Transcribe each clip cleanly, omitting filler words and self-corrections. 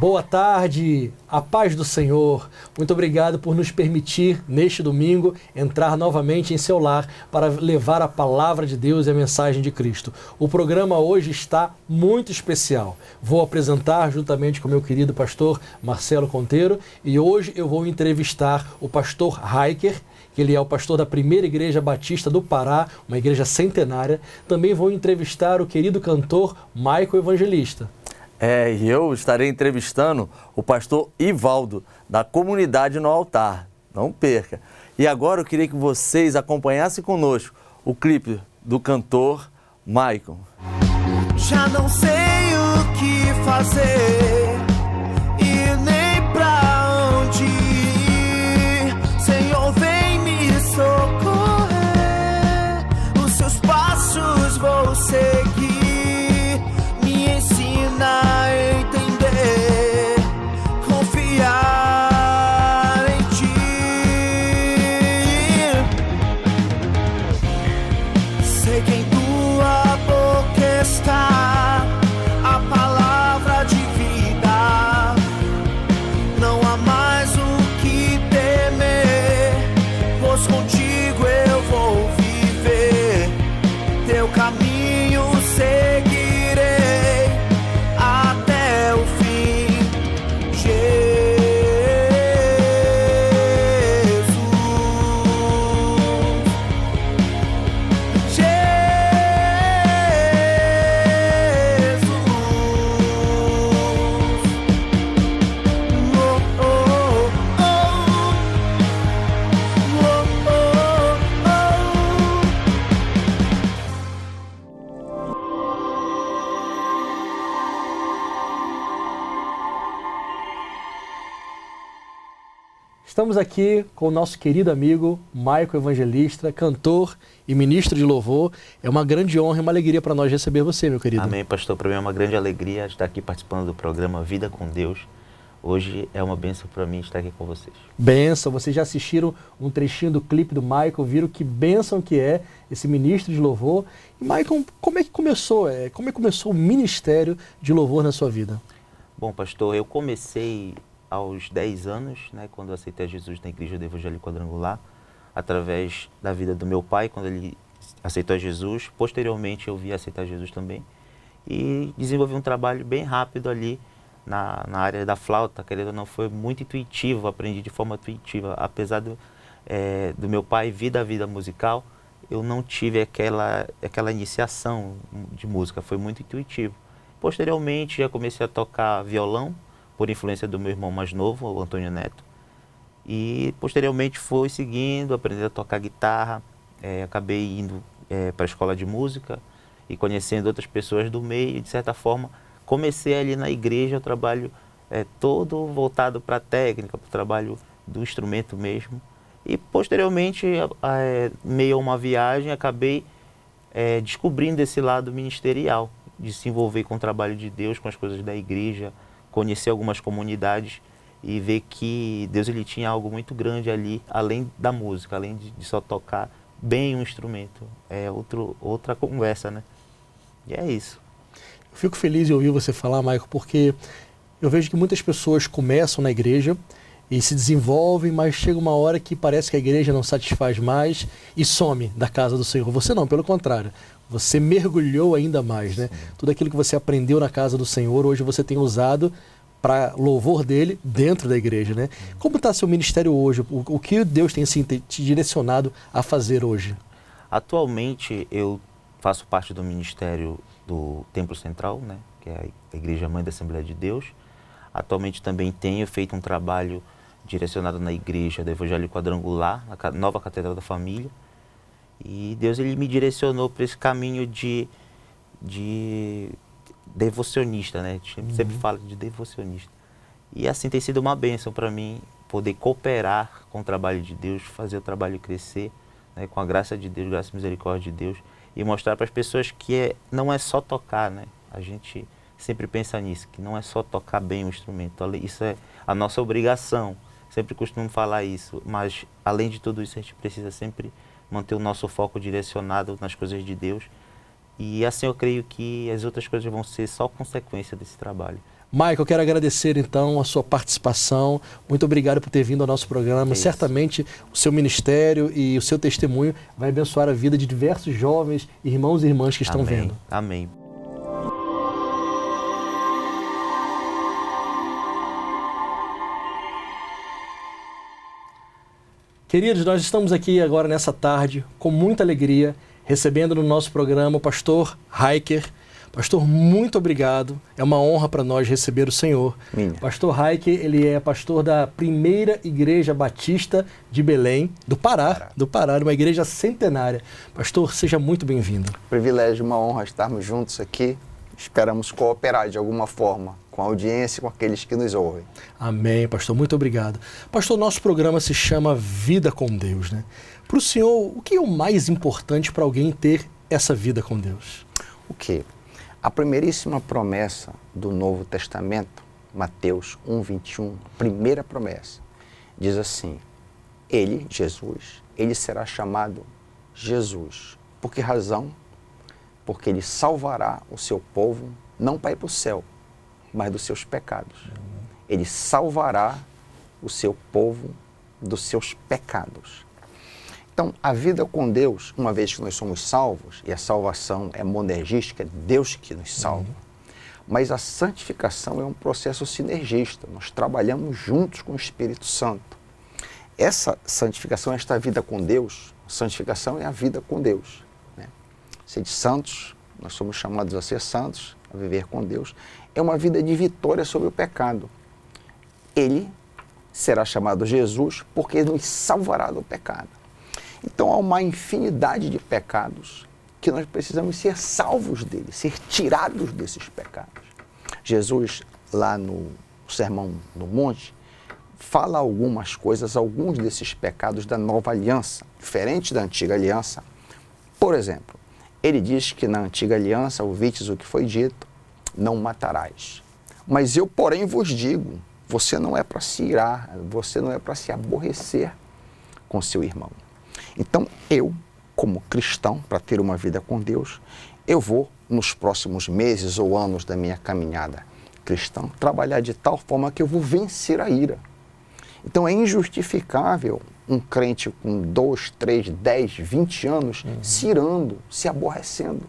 Boa tarde, a paz do Senhor. Muito obrigado por nos permitir, neste domingo, entrar novamente em seu lar para levar a palavra de Deus e a mensagem de Cristo. O programa hoje está muito especial. Vou apresentar juntamente com meu querido pastor Marcelo Conteiro e hoje eu vou entrevistar o pastor Raiker, que ele é o pastor da Primeira Igreja Batista do Pará, uma igreja centenária. Também vou entrevistar o querido cantor Maico Evangelista. E eu estarei entrevistando o pastor Ivaldo, da Comunidade no Altar. Não perca. E agora eu queria que vocês acompanhassem conosco o clipe do cantor Maicon. Já não sei o que fazer e nem pra onde ir. Senhor, vem me socorrer. Os seus passos vou seguir. Me ensina a entender, confiar em ti. Sei que em tua boca está a palavra de vida. Não há mais o que temer, pois contigo eu vou viver. Teu caminho seguirei até o fim, Jesus. Estamos aqui com o nosso querido amigo Maico Evangelista, cantor e ministro de louvor. É uma grande honra e uma alegria para nós receber você, meu querido. Amém, pastor. Para mim é uma grande alegria estar aqui participando do programa Vida com Deus. Hoje é uma bênção para mim estar aqui com vocês. Bênção, vocês já assistiram um trechinho do clipe do Maico, viram que bênção que é esse ministro de louvor. E Maico, como é que começou? Como é que começou o ministério de louvor na sua vida? Bom, pastor, eu comecei aos 10 anos, né, quando eu aceitei Jesus na Igreja do Evangelho Quadrangular, através da vida do meu pai, quando ele aceitou Jesus. Posteriormente eu vi aceitar Jesus também e desenvolvi um trabalho bem rápido ali na área da flauta, querendo ou não, foi muito intuitivo, aprendi de forma intuitiva. Apesar do meu pai vir da vida musical, eu não tive aquela iniciação de música, foi muito intuitivo. Posteriormente já comecei a tocar violão, por influência do meu irmão mais novo, o Antônio Neto. E posteriormente fui seguindo, aprendendo a tocar guitarra, acabei indo para a escola de música e conhecendo outras pessoas do meio. E, de certa forma, comecei ali na igreja o trabalho todo voltado para a técnica, para o trabalho do instrumento mesmo. E posteriormente, meio a uma viagem, acabei descobrindo esse lado ministerial, de se envolver com o trabalho de Deus, com as coisas da igreja, conhecer algumas comunidades e ver que Deus ele tinha algo muito grande ali, além da música, além de só tocar bem um instrumento. É outra conversa, né? E é isso. Eu fico feliz em ouvir você falar, Maico, porque eu vejo que muitas pessoas começam na igreja e se desenvolvem, mas chega uma hora que parece que a igreja não satisfaz mais e some da casa do Senhor. Você não, pelo contrário. Você mergulhou ainda mais, né? Tudo aquilo que você aprendeu na casa do Senhor, hoje você tem usado para louvor dele dentro da igreja, né? Como está seu ministério hoje? O que Deus tem assim, te direcionado a fazer hoje? Atualmente eu faço parte do ministério do Templo Central, né? Que é a Igreja Mãe da Assembleia de Deus. Atualmente também tenho feito um trabalho direcionado na Igreja do Evangelho Quadrangular, na nova Catedral da Família. E Deus ele me direcionou para esse caminho de devocionista, né? Sempre falo de devocionista. E assim tem sido uma bênção para mim poder cooperar com o trabalho de Deus, fazer o trabalho crescer, né? Com a graça de Deus, graça e misericórdia de Deus, e mostrar para as pessoas que não é só tocar, né? A gente sempre pensa nisso, que não é só tocar bem o instrumento, isso é a nossa obrigação, sempre costumo falar isso, mas além de tudo isso a gente precisa sempre manter o nosso foco direcionado nas coisas de Deus. E assim eu creio que as outras coisas vão ser só consequência desse trabalho. Michael, eu quero agradecer então a sua participação. Muito obrigado por ter vindo ao nosso programa. Certamente o seu ministério e o seu testemunho vai abençoar a vida de diversos jovens, irmãos e irmãs que estão vendo. Amém. Queridos, nós estamos aqui agora nessa tarde com muita alegria, recebendo no nosso programa o pastor Raiker. Pastor, muito obrigado. É uma honra para nós receber o Senhor. Pastor Raiker, ele é pastor da Primeira Igreja Batista de Belém, do Pará, uma igreja centenária. Pastor, seja muito bem-vindo. Privilégio, uma honra estarmos juntos aqui. Esperamos cooperar de alguma forma com a audiência e com aqueles que nos ouvem. Amém, pastor. Muito obrigado. Pastor, nosso programa se chama Vida com Deus, né? Para o senhor, o que é o mais importante para alguém ter essa vida com Deus? O quê? A primeiríssima promessa do Novo Testamento, Mateus 1:21, primeira promessa, diz assim: ele, Jesus, ele será chamado Jesus. Por que razão? Porque ele salvará o seu povo, não para ir para o céu, mas dos seus pecados. Ele salvará o seu povo dos seus pecados. Então, a vida com Deus, uma vez que nós somos salvos, e a salvação é monergística, é Deus que nos salva, mas a santificação é um processo sinergista, nós trabalhamos juntos com o Espírito Santo. Essa santificação, esta vida com Deus, santificação é a vida com Deus, né? Ser de santos, nós somos chamados a ser santos, a viver com Deus, é uma vida de vitória sobre o pecado. Ele será chamado Jesus porque nos salvará do pecado. Então há uma infinidade de pecados que nós precisamos ser salvos deles, ser tirados desses pecados. Jesus, lá no Sermão do Monte, fala algumas coisas, alguns desses pecados da nova aliança, diferente da antiga aliança. Por exemplo, ele diz que na antiga aliança, ouvistes o que foi dito, não matarás. Mas eu, porém, vos digo, você não é para se irar, você não é para se aborrecer com seu irmão. Então, eu, como cristão, para ter uma vida com Deus, eu vou, nos próximos meses ou anos da minha caminhada cristã, trabalhar de tal forma que eu vou vencer a ira. Então, é injustificável um crente com 2, 3, 10, 20 anos se irando, se aborrecendo.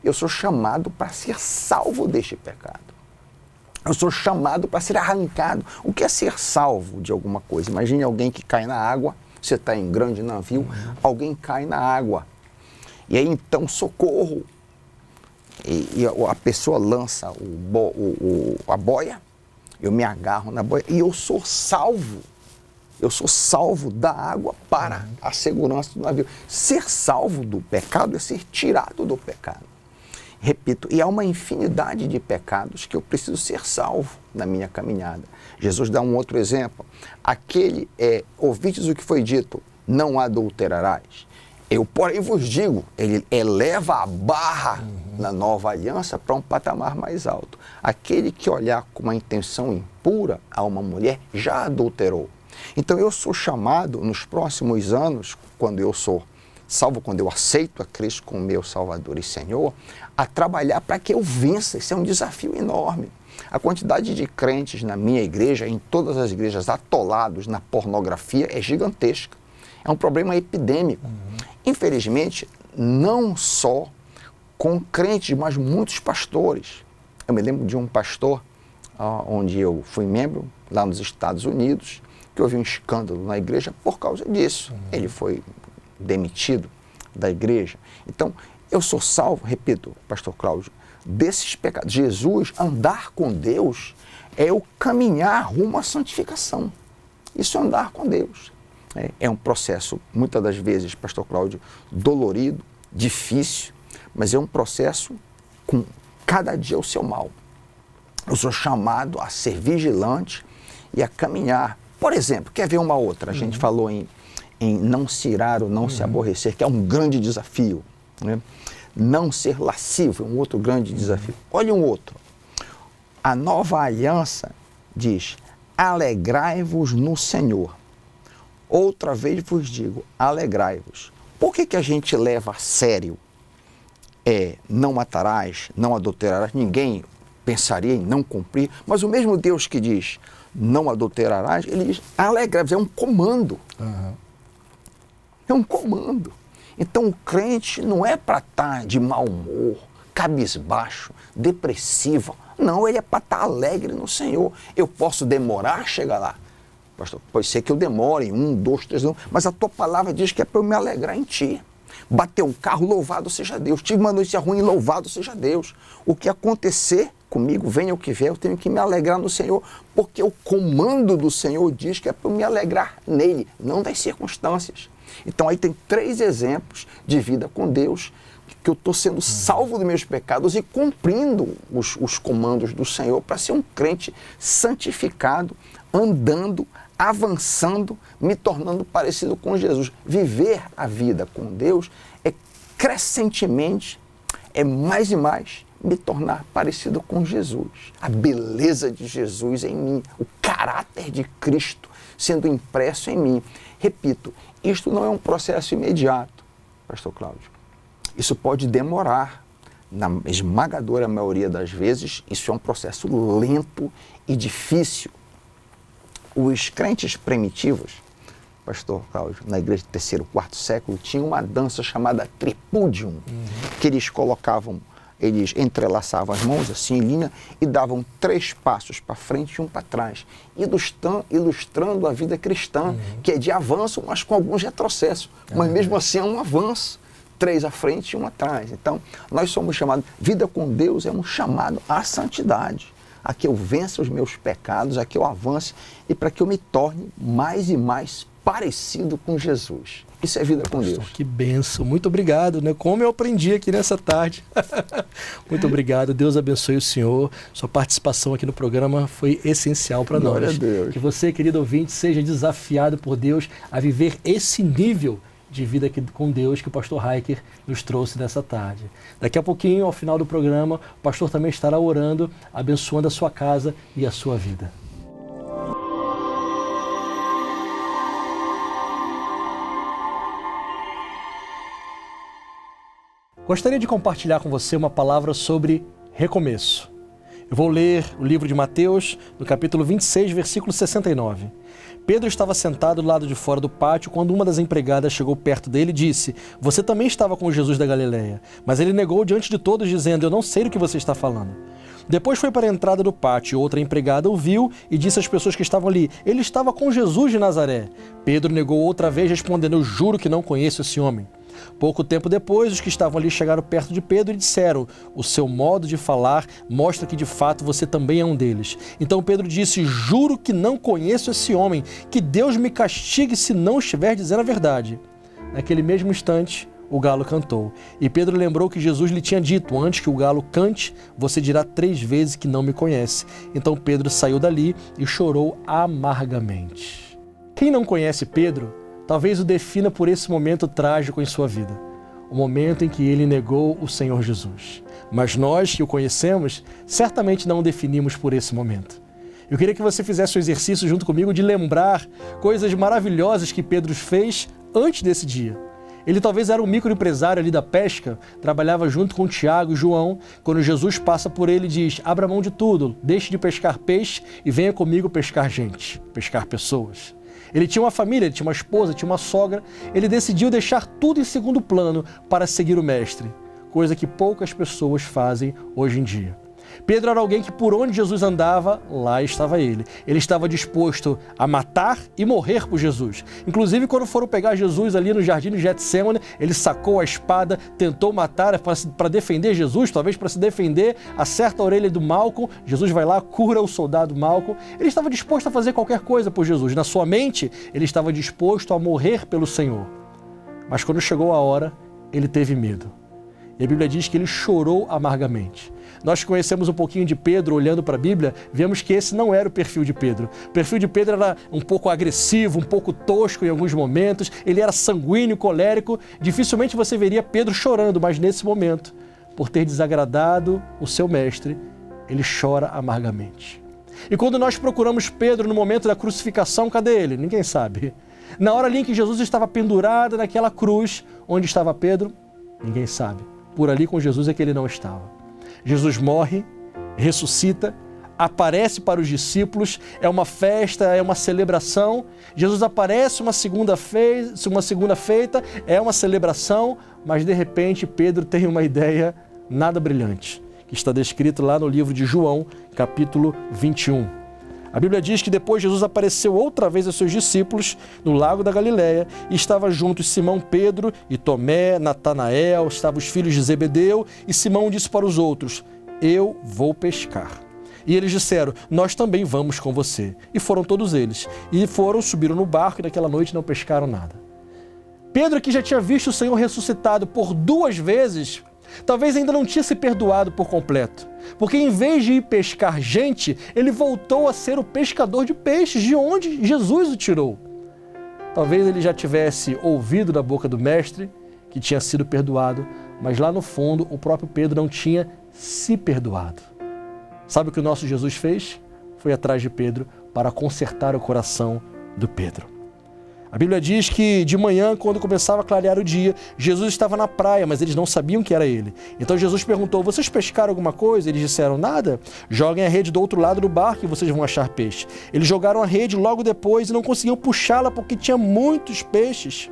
Eu sou chamado para ser salvo deste pecado. Eu sou chamado para ser arrancado. O que é ser salvo de alguma coisa? Imagine alguém que cai na água. Você está em grande navio, alguém cai na água. E aí, então, socorro. E a pessoa lança a boia, eu me agarro na boia e eu sou salvo. Eu sou salvo da água para a segurança do navio. Ser salvo do pecado é ser tirado do pecado. Repito, e há uma infinidade de pecados que eu preciso ser salvo na minha caminhada. Jesus dá um outro exemplo. Ouvistes o que foi dito, não adulterarás. Eu, porém, vos digo, ele eleva a barra na nova aliança para um patamar mais alto. Aquele que olhar com uma intenção impura a uma mulher já adulterou. Então eu sou chamado nos próximos anos, quando eu sou salvo, quando eu aceito a Cristo como meu Salvador e Senhor, a trabalhar para que eu vença. Isso é um desafio enorme. A quantidade de crentes na minha igreja, em todas as igrejas, atolados na pornografia é gigantesca. É um problema epidêmico. Infelizmente, não só com crentes, mas muitos pastores. Eu me lembro de um pastor, onde eu fui membro, lá nos Estados Unidos, que houve um escândalo na igreja por causa disso. Ele foi demitido da igreja. Então, eu sou salvo, repito, pastor Cláudio, desses pecados. Jesus, andar com Deus, é o caminhar rumo à santificação. Isso é andar com Deus. É um processo, muitas das vezes, pastor Cláudio, dolorido, difícil, mas é um processo com cada dia o seu mal. Eu sou chamado a ser vigilante e a caminhar. Por exemplo, quer ver uma outra? A gente falou em não se irar ou não se aborrecer, que é um grande desafio, né? Não ser lascivo é um outro grande desafio. Olha um outro. A nova aliança diz, alegrai-vos no Senhor. Outra vez vos digo, alegrai-vos. Por que a gente leva a sério não matarás, não adulterarás? Ninguém pensaria em não cumprir, mas o mesmo Deus que diz, não adulterarás, ele diz, alegra-vos, é um comando. É um comando. Então o crente não é para estar de mau humor, cabisbaixo, depressivo. Não, ele é para estar alegre no Senhor. Eu posso demorar a chegar lá. Pastor, pode ser que eu demore 1, 2, 3 anos, mas a tua palavra diz que é para eu me alegrar em ti. Bateu um carro, louvado seja Deus. Tive uma notícia ruim, louvado seja Deus. O que acontecer comigo, venha o que vier, eu tenho que me alegrar no Senhor, porque o comando do Senhor diz que é para eu me alegrar nele, não das circunstâncias. Então aí tem 3 exemplos de vida com Deus, que eu estou sendo salvo dos meus pecados e cumprindo os comandos do Senhor para ser um crente santificado, andando, avançando, me tornando parecido com Jesus. Viver a vida com Deus é crescentemente, é mais e mais me tornar parecido com Jesus. A beleza de Jesus em mim, o caráter de Cristo sendo impresso em mim. Repito, isto não é um processo imediato, pastor Cláudio. Isso pode demorar. Na esmagadora maioria das vezes, isso é um processo lento e difícil. Os crentes primitivos, pastor Cláudio, na igreja do 3º, 4º século, tinha uma dança chamada Tripudium, que eles entrelaçavam as mãos assim em linha e davam 3 passos para frente e 1 para trás, ilustrando a vida cristã, que é de avanço, mas com alguns retrocessos. Mas mesmo assim é um avanço, 3 à frente e 1 atrás. Então, nós somos chamados, vida com Deus é um chamado à santidade, a que eu vença os meus pecados, a que eu avance e para que eu me torne mais e mais parecido com Jesus. Isso é vida com Deus. Que bênção. Muito obrigado, né? Como eu aprendi aqui nessa tarde. Muito obrigado. Deus abençoe o senhor. Sua participação aqui no programa foi essencial para nós. Glória a Deus. Que você, querido ouvinte, seja desafiado por Deus a viver esse nível de vida aqui com Deus que o pastor Hiker nos trouxe nessa tarde. Daqui a pouquinho, ao final do programa, o pastor também estará orando, abençoando a sua casa e a sua vida. Gostaria de compartilhar com você uma palavra sobre recomeço. Eu vou ler o livro de Mateus, no capítulo 26, versículo 69. Pedro estava sentado do lado de fora do pátio quando uma das empregadas chegou perto dele e disse: "Você também estava com Jesus da Galileia." Mas ele negou diante de todos, dizendo: "Eu não sei do que você está falando." Depois foi para a entrada do pátio. Outra empregada o viu e disse às pessoas que estavam ali: "Ele estava com Jesus de Nazaré." Pedro negou outra vez, respondendo: "Eu juro que não conheço esse homem." Pouco tempo depois, os que estavam ali chegaram perto de Pedro e disseram: "O seu modo de falar mostra que de fato você também é um deles." Então Pedro disse: "Juro que não conheço esse homem, que Deus me castigue se não estiver dizendo a verdade." Naquele mesmo instante, o galo cantou. E Pedro lembrou que Jesus lhe tinha dito: "Antes que o galo cante, você dirá 3 vezes que não me conhece." Então Pedro saiu dali e chorou amargamente. Quem não conhece Pedro, talvez o defina por esse momento trágico em sua vida, o momento em que ele negou o Senhor Jesus. Mas nós que o conhecemos, certamente não o definimos por esse momento. Eu queria que você fizesse o exercício junto comigo de lembrar coisas maravilhosas que Pedro fez antes desse dia. Ele talvez era um microempresário ali da pesca, trabalhava junto com Tiago e João. Quando Jesus passa por ele e diz: "Abra mão de tudo, deixe de pescar peixe e venha comigo pescar gente, pescar pessoas." Ele tinha uma família, ele tinha uma esposa, tinha uma sogra. Ele decidiu deixar tudo em segundo plano para seguir o mestre, coisa que poucas pessoas fazem hoje em dia. Pedro era alguém que por onde Jesus andava, lá estava ele. Ele estava disposto a matar e morrer por Jesus. Inclusive, quando foram pegar Jesus ali no jardim de Getsemane, ele sacou a espada, tentou matar para defender Jesus, talvez para se defender, acerta a orelha do Malco. Jesus vai lá, cura o soldado Malco. Ele estava disposto a fazer qualquer coisa por Jesus. Na sua mente, ele estava disposto a morrer pelo Senhor. Mas quando chegou a hora, ele teve medo. E a Bíblia diz que ele chorou amargamente. Nós que conhecemos um pouquinho de Pedro, olhando para a Bíblia, vemos que esse não era o perfil de Pedro. O perfil de Pedro era um pouco agressivo, um pouco tosco em alguns momentos. Ele era sanguíneo, colérico. Dificilmente você veria Pedro chorando, mas nesse momento, por ter desagradado o seu mestre, ele chora amargamente. E quando nós procuramos Pedro no momento da crucificação, cadê ele? Ninguém sabe. Na hora ali em que Jesus estava pendurado naquela cruz, onde estava Pedro? Ninguém sabe. Por ali com Jesus é que ele não estava. Jesus morre, ressuscita, aparece para os discípulos, é uma festa, é uma celebração. Jesus aparece uma segunda feita, é uma celebração, mas de repente Pedro tem uma ideia nada brilhante, que está descrito lá no livro de João, capítulo 21. A Bíblia diz que depois Jesus apareceu outra vez aos seus discípulos no lago da Galileia e estava juntos Simão Pedro e Tomé, Natanael, estavam os filhos de Zebedeu, e Simão disse para os outros: eu vou pescar. E eles disseram: nós também vamos com você. E foram todos eles. E subiram no barco e naquela noite não pescaram nada. Pedro, que já tinha visto o Senhor ressuscitado por 2 vezes, talvez ainda não tinha se perdoado por completo. Porque em vez de ir pescar gente, ele voltou a ser o pescador de peixes, de onde Jesus o tirou. Talvez ele já tivesse ouvido da boca do mestre que tinha sido perdoado, mas lá no fundo o próprio Pedro não tinha se perdoado. Sabe o que o nosso Jesus fez? Foi atrás de Pedro para consertar o coração do Pedro. A Bíblia diz que de manhã, quando começava a clarear o dia, Jesus estava na praia, mas eles não sabiam que era ele. Então Jesus perguntou: vocês pescaram alguma coisa? Eles disseram: nada. Joguem a rede do outro lado do barco e vocês vão achar peixe. Eles jogaram a rede logo depois e não conseguiam puxá-la porque tinha muitos peixes.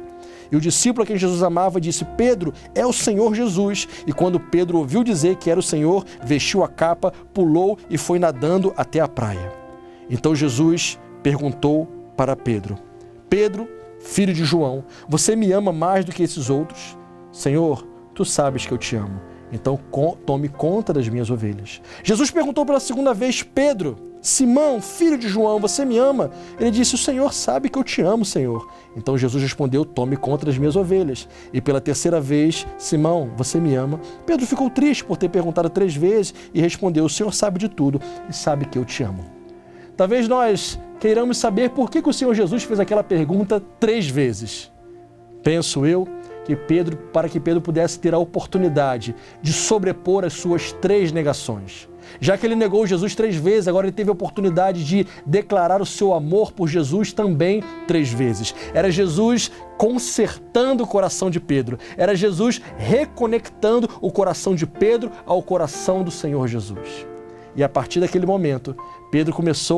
E o discípulo a quem Jesus amava disse: Pedro, é o Senhor Jesus. E quando Pedro ouviu dizer que era o Senhor, vestiu a capa, pulou e foi nadando até a praia. Então Jesus perguntou para Pedro: Pedro, filho de João, você me ama mais do que esses outros? Senhor, tu sabes que eu te amo. Então tome conta das minhas ovelhas. Jesus perguntou pela segunda vez: Pedro, Simão, filho de João, você me ama? Ele disse: o Senhor sabe que eu te amo, Senhor. Então Jesus respondeu: tome conta das minhas ovelhas. E pela terceira vez: Simão, você me ama? Pedro ficou triste por ter perguntado 3 vezes e respondeu: o Senhor sabe de tudo e sabe que eu te amo. Talvez nós queiramos saber por que o Senhor Jesus fez aquela pergunta 3 vezes. Penso eu que para que Pedro pudesse ter a oportunidade de sobrepor as suas 3 negações. Já que ele negou Jesus 3 vezes, agora ele teve a oportunidade de declarar o seu amor por Jesus também 3 vezes. Era Jesus consertando o coração de Pedro. Era Jesus reconectando o coração de Pedro ao coração do Senhor Jesus. E a partir daquele momento, Pedro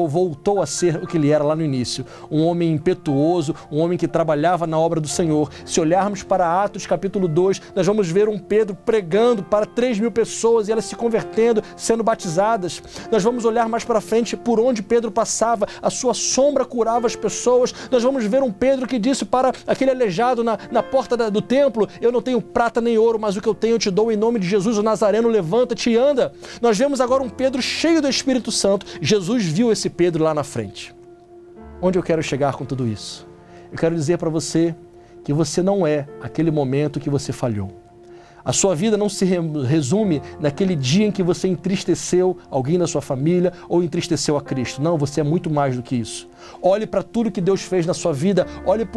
voltou a ser o que ele era lá no início, um homem impetuoso, um homem que trabalhava na obra do Senhor. Se olharmos para Atos capítulo 2, nós vamos ver um Pedro pregando para 3.000 pessoas e elas se convertendo, sendo batizadas. Nós vamos olhar mais para frente, por onde Pedro passava, a sua sombra curava as pessoas. Nós vamos ver um Pedro que disse para aquele aleijado na porta do templo: eu não tenho prata nem ouro, mas o que eu tenho eu te dou, em nome de Jesus o Nazareno, levanta-te e anda. Nós vemos agora um Pedro cheio do Espírito Santo. Jesus viu esse Pedro lá na frente. Onde eu quero chegar com tudo isso? Eu quero dizer para você que você não é aquele momento que você falhou. A sua vida não se resume naquele dia em que você entristeceu alguém da sua família ou entristeceu a Cristo. Não, você é muito mais do que isso. Olhe para tudo que Deus fez na sua vida, olhe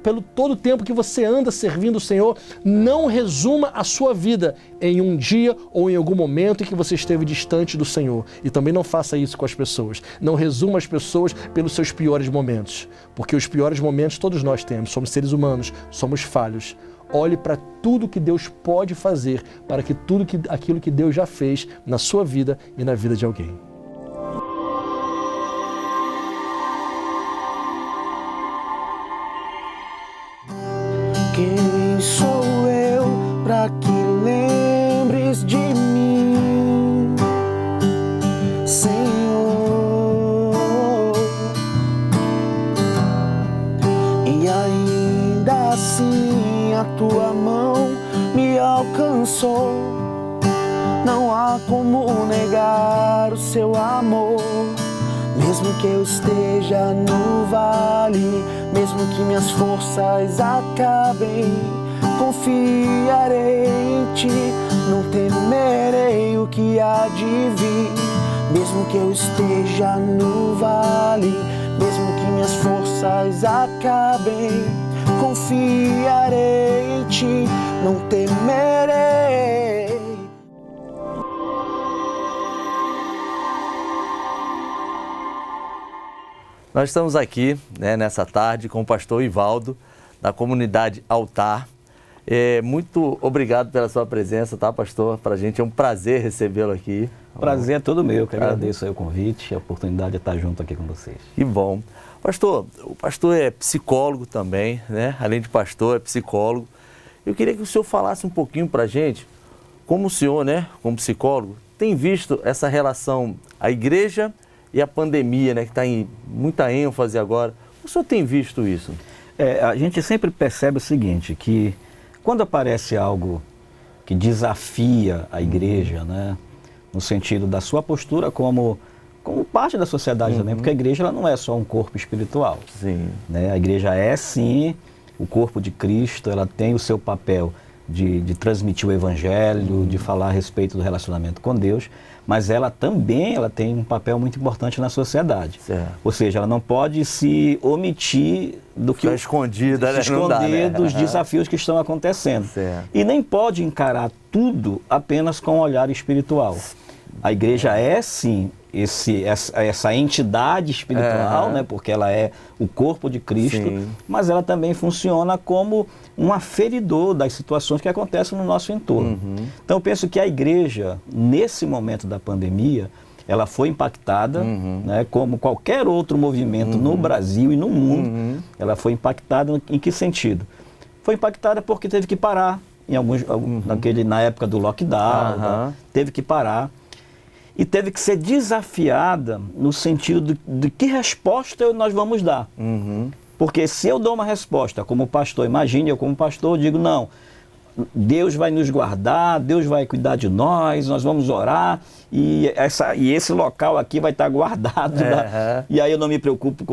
pelo todo o tempo que você anda servindo o Senhor. Não resuma a sua vida em um dia ou em algum momento em que você esteve distante do Senhor. E também não faça isso com as pessoas. Não resuma as pessoas pelos seus piores momentos, porque os piores momentos todos nós temos. Somos seres humanos, somos falhos. Olhe para tudo que Deus pode fazer, para que aquilo que Deus já fez na sua vida e na vida de alguém. Quem sou eu para que lembres de mim, Senhor? E ainda assim a tua mão me alcançou. Não há como negar o seu amor. Mesmo que eu esteja no vale, mesmo que minhas forças acabem, confiarei em ti, não temerei o que há de vir. Mesmo que eu esteja no vale, mesmo que minhas forças acabem, confiarei em ti, não temerei. Nós estamos aqui, nessa tarde com o pastor Ivaldo, da comunidade Altar. Muito obrigado pela sua presença, tá, pastor? Para a gente é um prazer recebê-lo aqui. Prazer é todo meu, que agradeço aí o convite e a oportunidade de estar junto aqui com vocês. Que bom. Pastor, o pastor é psicólogo também, né? Além de pastor, é psicólogo. Eu queria que o senhor falasse um pouquinho para a gente, como o senhor, né, como psicólogo, tem visto essa relação, a igreja e a pandemia, né, que está em muita ênfase agora. O senhor tem visto isso? A gente sempre percebe o seguinte, que quando aparece algo que desafia a igreja, né, no sentido da sua postura como parte da sociedade também, porque a igreja ela não é só um corpo espiritual. Sim. Né? A igreja é, sim, o corpo de Cristo, ela tem o seu papel de transmitir o evangelho, de falar a respeito do relacionamento com Deus, mas ela também tem um papel muito importante na sociedade. Certo. Ou seja, ela não pode se omitir do que escondida, se esconder dos desafios que estão acontecendo. Certo. E nem pode encarar tudo apenas com um olhar espiritual. A igreja é, sim, essa entidade espiritual, né, porque ela é o corpo de Cristo, Sim. mas ela também funciona como um aferidor das situações que acontecem no nosso entorno. Então eu penso que a igreja, nesse momento da pandemia, ela foi impactada, né, como qualquer outro movimento no Brasil e no mundo, ela foi impactada em que sentido? Foi impactada porque teve que parar, na época do lockdown, teve que parar. E teve que ser desafiada no sentido de que resposta nós vamos dar. Porque se eu dou uma resposta como pastor, imagine eu como pastor, eu digo, não, Deus vai nos guardar, Deus vai cuidar de nós vamos orar, e esse local aqui vai estar guardado. E aí eu não me preocupo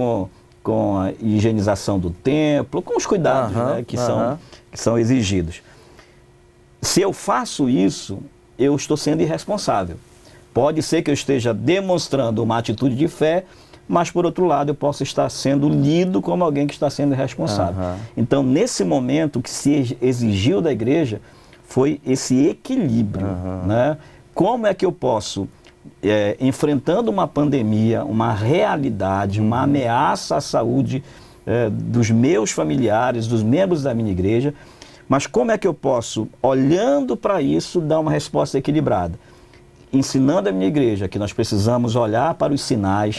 com a higienização do templo, com os cuidados, né, que são exigidos. Se eu faço isso, eu estou sendo irresponsável. Pode ser que eu esteja demonstrando uma atitude de fé, mas por outro lado eu posso estar sendo lido como alguém que está sendo irresponsável. Então, nesse momento, o que se exigiu da igreja foi esse equilíbrio. Né? Como é que eu posso, enfrentando uma pandemia, uma realidade, uma ameaça à saúde dos meus familiares, dos membros da minha igreja, mas como é que eu posso, olhando para isso, dar uma resposta equilibrada? Ensinando a minha igreja que nós precisamos olhar para os sinais,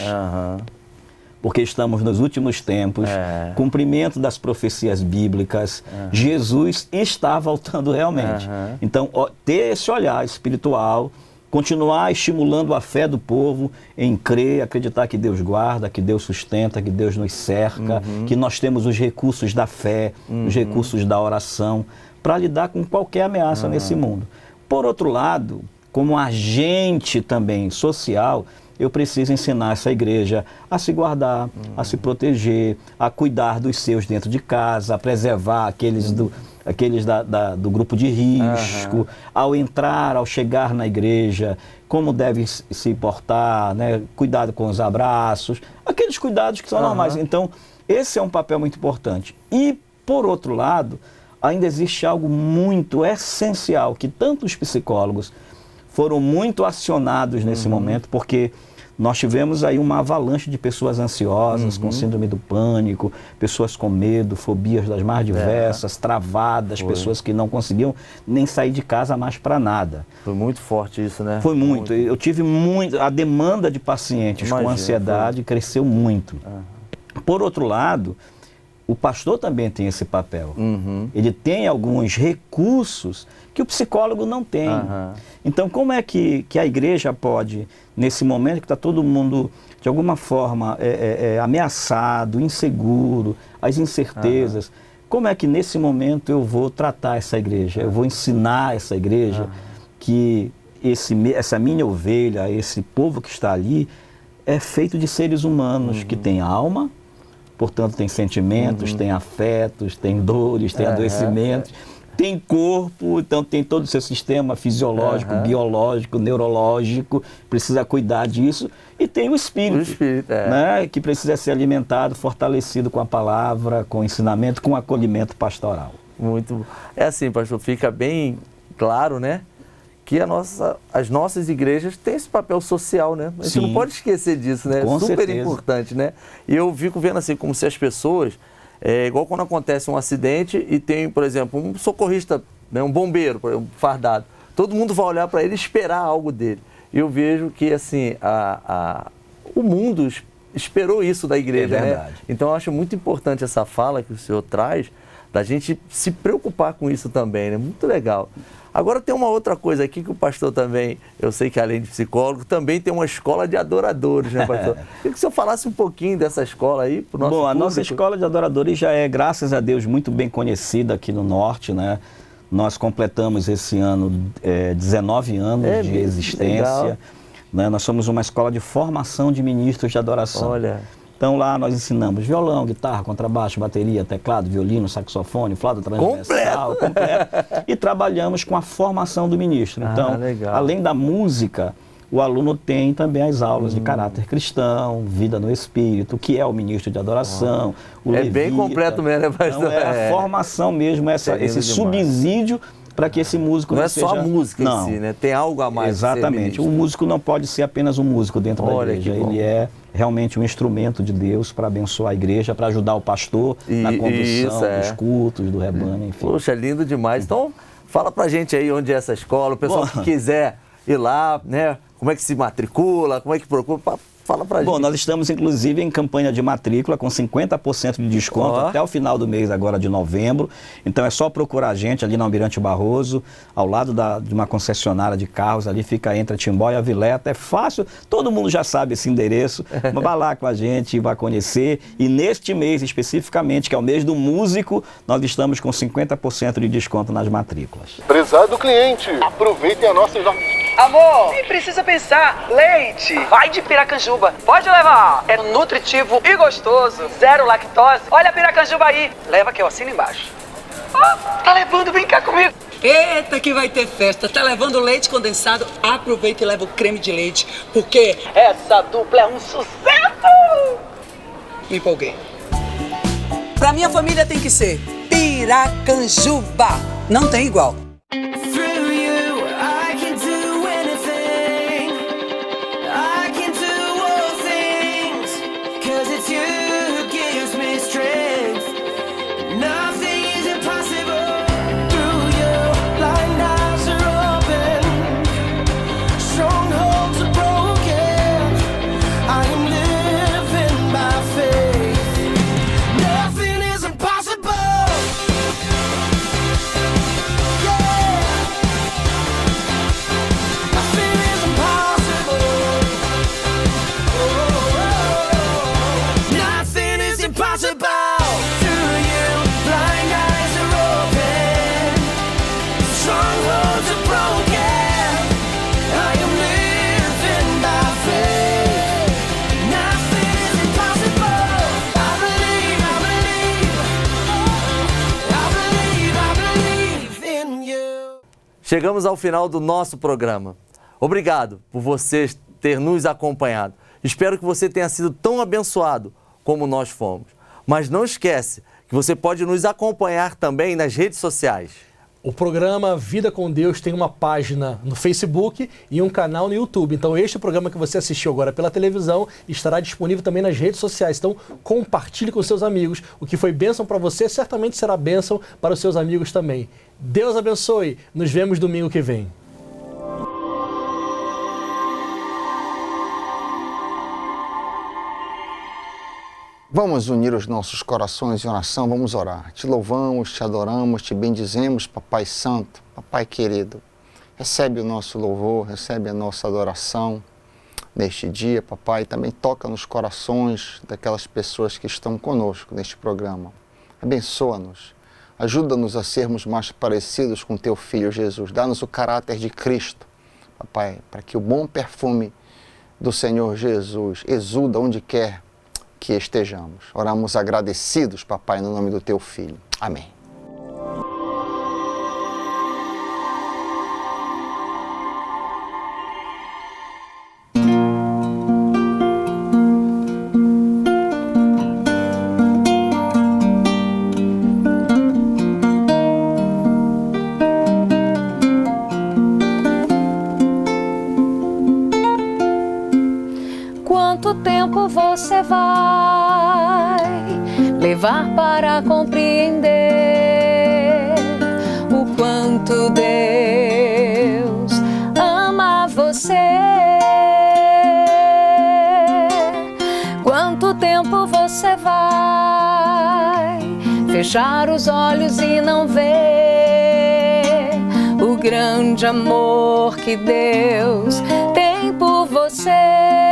porque estamos nos últimos tempos, cumprimento das profecias bíblicas, Jesus está voltando realmente. Então, ter esse olhar espiritual, continuar estimulando a fé do povo em crer, acreditar que Deus guarda, que Deus sustenta, que Deus nos cerca, que nós temos os recursos da fé, os recursos da oração, para lidar com qualquer ameaça nesse mundo. Por outro lado, como agente também social, eu preciso ensinar essa igreja a se guardar, a se proteger, a cuidar dos seus dentro de casa, a preservar aqueles do grupo de risco, ao entrar, ao chegar na igreja, como deve se portar, né? Cuidado com os abraços, aqueles cuidados que são normais. Então, esse é um papel muito importante. E, por outro lado, ainda existe algo muito essencial, que tanto os psicólogos foram muito acionados nesse momento, porque nós tivemos aí uma avalanche de pessoas ansiosas, com síndrome do pânico, pessoas com medo, fobias das mais diversas, travadas, pessoas que não conseguiam nem sair de casa mais para nada. Foi muito forte isso, né? Foi muito. Eu tive a demanda de pacientes com ansiedade cresceu muito. Por outro lado, o pastor também tem esse papel. Ele tem alguns recursos que o psicólogo não tem. Então, como é que a igreja pode, nesse momento que está todo mundo, de alguma forma, ameaçado, inseguro, as incertezas, como é que nesse momento eu vou tratar essa igreja? Eu vou ensinar essa igreja que essa minha ovelha, esse povo que está ali, é feito de seres humanos que têm alma, portanto, tem sentimentos, tem afetos, tem dores, tem adoecimentos, tem corpo, então tem todo o seu sistema fisiológico, biológico, neurológico, precisa cuidar disso. E tem o espírito, né, que precisa ser alimentado, fortalecido com a palavra, com o ensinamento, com o acolhimento pastoral. Muito bom. É assim, pastor, fica bem claro, né, que as nossas igrejas têm esse papel social, né? A gente não pode esquecer disso, né? Com Super certeza. Importante, né? E eu fico vendo assim, como se as pessoas É igual quando acontece um acidente e tem, por exemplo, um socorrista, né, um bombeiro, por exemplo, fardado. Todo mundo vai olhar para ele e esperar algo dele. Eu vejo que assim, o mundo esperou isso da igreja. É verdade. Né? Então eu acho muito importante essa fala que o senhor traz, da gente se preocupar com isso também, né? Muito legal. Agora tem uma outra coisa aqui que o pastor também, eu sei que além de psicólogo, também tem uma escola de adoradores, né, pastor? Queria que o senhor falasse um pouquinho dessa escola aí para o nosso público. A nossa escola de adoradores já é, graças a Deus, muito bem conhecida aqui no Norte, né? Nós completamos esse ano 19 anos de existência. Né? Nós somos uma escola de formação de ministros de adoração. Olha. Então lá nós ensinamos violão, guitarra, contrabaixo, bateria, teclado, violino, saxofone, flauta transversal, completo. E trabalhamos com a formação do ministro. Então, além da música, o aluno tem também as aulas de caráter cristão, vida no espírito, que é o ministro de adoração, o levita. Bem completo mesmo, né, pastor? Então, a formação mesmo, esse subsídio para que esse músico não seja... Não é só a música em si, né? Tem algo a mais. Exatamente. O músico não pode ser apenas um músico dentro da igreja. Ele é realmente um instrumento de Deus para abençoar a igreja, para ajudar o pastor na condução dos cultos, do rebanho, enfim. Poxa, lindo demais. Então, fala pra gente aí onde é essa escola, o pessoal que quiser ir lá, né? Como é que se matricula, como é que procura... Fala pra gente. Bom, nós estamos inclusive em campanha de matrícula com 50% de desconto até o final do mês agora de novembro. Então é só procurar a gente ali no Almirante Barroso, ao lado de uma concessionária de carros, ali fica entre a Timbó e a Vileta. É fácil, todo mundo já sabe esse endereço. Vá lá com a gente, vai conhecer. E neste mês especificamente, que é o mês do músico, nós estamos com 50% de desconto nas matrículas. Prezado cliente, aproveitem a nossa... Amor, nem precisa pensar. Leite, vai de Piracanjuba. Pode levar. É nutritivo e gostoso. Zero lactose. Olha a Piracanjuba aí. Leva que eu assino embaixo. Tá levando, vem cá comigo. Eita, que vai ter festa. Tá levando leite condensado? Aproveita e leva o creme de leite, porque essa dupla é um sucesso. Me empolguei. Pra minha família tem que ser Piracanjuba. Não tem igual. Chegamos ao final do nosso programa. Obrigado por você ter nos acompanhado. Espero que você tenha sido tão abençoado como nós fomos. Mas não esquece que você pode nos acompanhar também nas redes sociais. O programa Vida com Deus tem uma página no Facebook e um canal no YouTube. Então este programa que você assistiu agora pela televisão estará disponível também nas redes sociais. Então compartilhe com seus amigos. O que foi bênção para você certamente será bênção para os seus amigos também. Deus abençoe. Nos vemos domingo que vem. Vamos unir os nossos corações em oração, vamos orar. Te louvamos, te adoramos, te bendizemos, Papai Santo, Papai querido. Recebe o nosso louvor, recebe a nossa adoração neste dia, Papai. Também toca nos corações daquelas pessoas que estão conosco neste programa. Abençoa-nos, ajuda-nos a sermos mais parecidos com Teu Filho Jesus. Dá-nos o caráter de Cristo, Papai, para que o bom perfume do Senhor Jesus exuda onde quer que estejamos. Oramos agradecidos, Papai, no nome do Teu Filho. Amém. Quanto tempo você vai levar para compreender o quanto Deus ama você. Quanto tempo você vai fechar os olhos e não ver o grande amor que Deus tem por você?